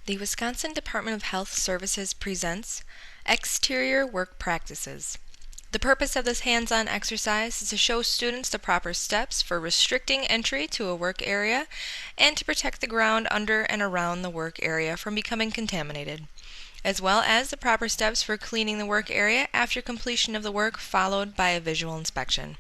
The Wisconsin Department of Health Services presents Exterior Work Practices. The purpose of this hands-on exercise is to show students the proper steps for restricting entry to a work area and to protect the ground under and around the work area from becoming contaminated, as well as the proper steps for cleaning the work area after completion of the work, followed by a visual inspection.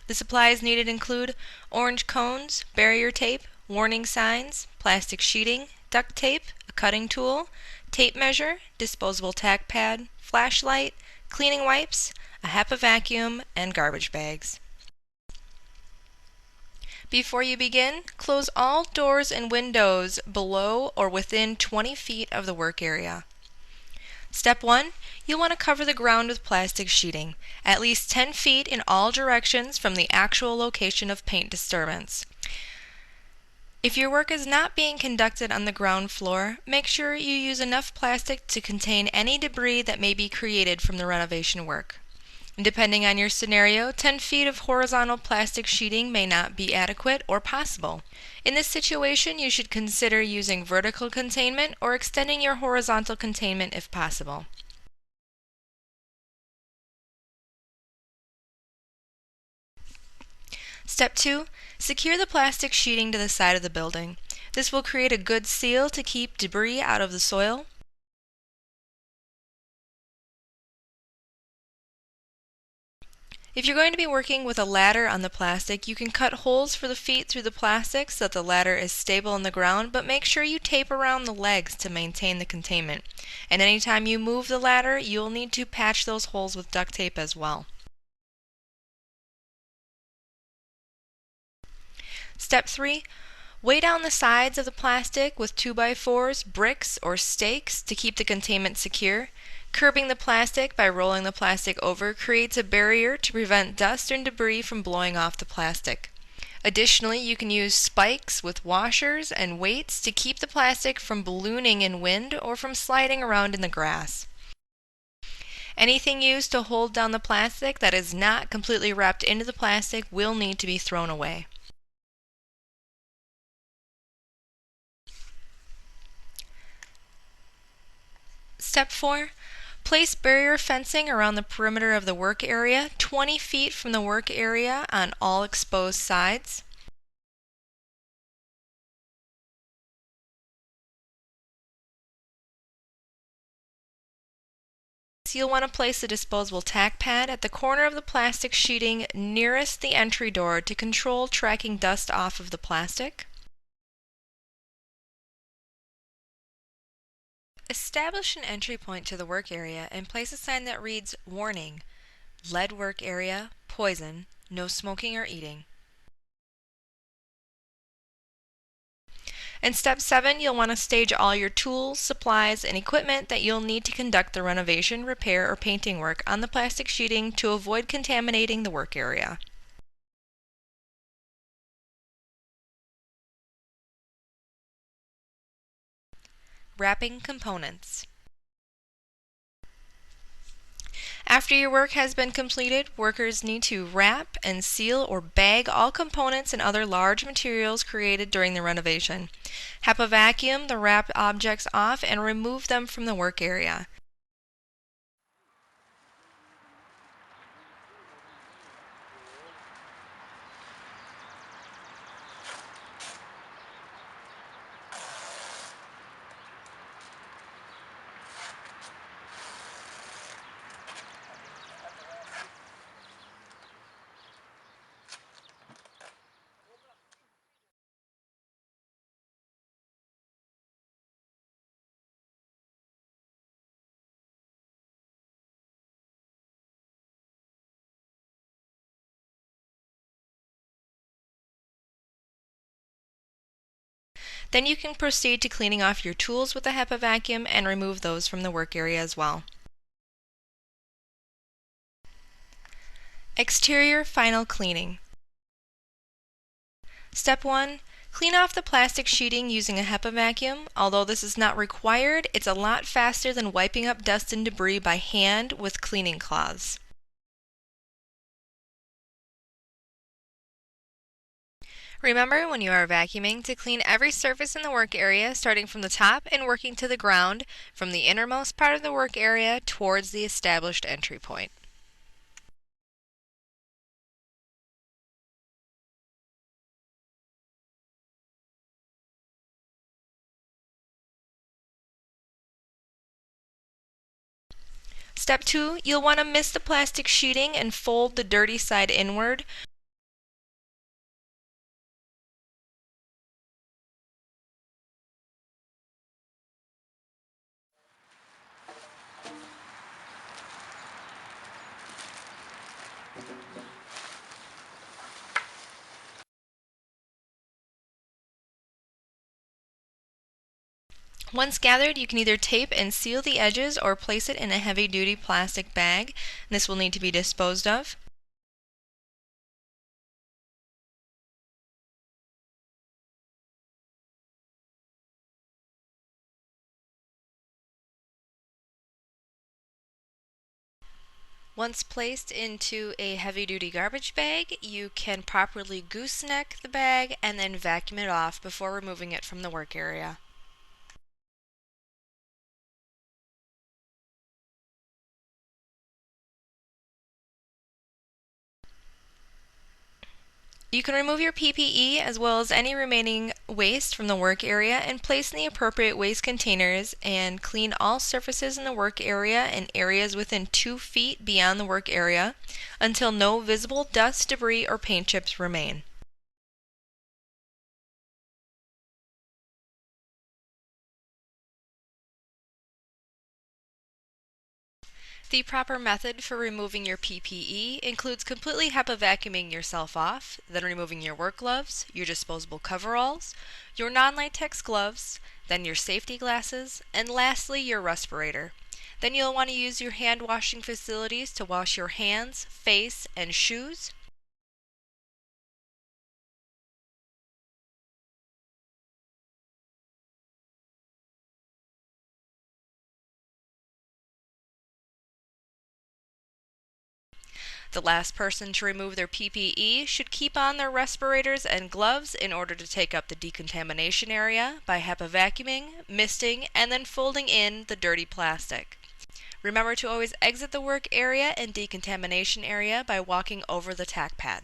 The supplies needed include orange cones, barrier tape, warning signs, plastic sheeting, duct tape, a cutting tool, tape measure, disposable tack pad, flashlight, cleaning wipes, a HEPA vacuum, and garbage bags. Before you begin, close all doors and windows below or within 20 feet of the work area. Step 1. You'll want to cover the ground with plastic sheeting, at least 10 feet in all directions from the actual location of paint disturbance. If your work is not being conducted on the ground floor, make sure you use enough plastic to contain any debris that may be created from the renovation work. And depending on your scenario, 10 feet of horizontal plastic sheeting may not be adequate or possible. In this situation, you should consider using vertical containment or extending your horizontal containment if possible. Step 2. Secure the plastic sheeting to the side of the building. This will create a good seal to keep debris out of the soil. If you're going to be working with a ladder on the plastic, you can cut holes for the feet through the plastic so that the ladder is stable on the ground, but make sure you tape around the legs to maintain the containment. And anytime you move the ladder, you'll need to patch those holes with duct tape as well. Step 3. Weigh down the sides of the plastic with 2x4s, bricks, or stakes to keep the containment secure. Curbing the plastic by rolling the plastic over creates a barrier to prevent dust and debris from blowing off the plastic. Additionally, you can use spikes with washers and weights to keep the plastic from ballooning in wind or from sliding around in the grass. Anything used to hold down the plastic that is not completely wrapped into the plastic will need to be thrown away. Step 4. Place barrier fencing around the perimeter of the work area, 20 feet from the work area on all exposed sides. You'll want to place the disposable tack pad at the corner of the plastic sheeting nearest the entry door to control tracking dust off of the plastic. Establish an entry point to the work area and place a sign that reads, "Warning, lead work area, poison, no smoking or eating." In step 7, you'll want to stage all your tools, supplies, and equipment that you'll need to conduct the renovation, repair, or painting work on the plastic sheeting to avoid contaminating the work area. Wrapping components. After your work has been completed, workers need to wrap and seal or bag all components and other large materials created during the renovation. HEPA vacuum the wrapped objects off and remove them from the work area. Then you can proceed to cleaning off your tools with a HEPA vacuum and remove those from the work area as well. Exterior final cleaning. Step 1. Clean off the plastic sheeting using a HEPA vacuum. Although this is not required, it's a lot faster than wiping up dust and debris by hand with cleaning cloths. Remember when you are vacuuming to clean every surface in the work area, starting from the top and working to the ground, from the innermost part of the work area towards the established entry point. Step 2, you'll want to mist the plastic sheeting and fold the dirty side inward. Once gathered, you can either tape and seal the edges or place it in a heavy-duty plastic bag. This will need to be disposed of. Once placed into a heavy-duty garbage bag, you can properly gooseneck the bag and then vacuum it off before removing it from the work area. You can remove your PPE as well as any remaining waste from the work area and place in the appropriate waste containers and clean all surfaces in the work area and areas within 2 feet beyond the work area until no visible dust, debris, or paint chips remain. The proper method for removing your PPE includes completely HEPA vacuuming yourself off, then removing your work gloves, your disposable coveralls, your non-latex gloves, then your safety glasses, and lastly your respirator. Then you'll want to use your hand washing facilities to wash your hands, face, and shoes. The last person to remove their PPE should keep on their respirators and gloves in order to take up the decontamination area by HEPA vacuuming, misting, and then folding in the dirty plastic. Remember to always exit the work area and decontamination area by walking over the tack pad.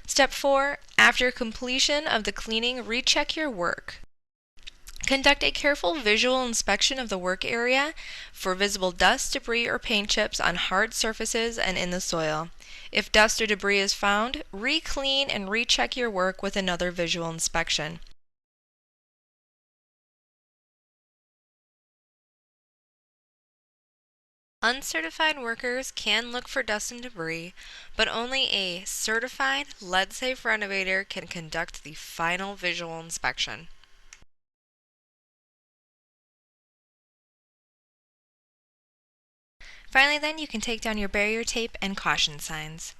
Step 4. After completion of the cleaning, recheck your work. Conduct a careful visual inspection of the work area for visible dust, debris, or paint chips on hard surfaces and in the soil. If dust or debris is found, re-clean and recheck your work with another visual inspection. Uncertified workers can look for dust and debris, but only a certified Lead Safe Renovator can conduct the final visual inspection. Finally then, you can take down your barrier tape and caution signs.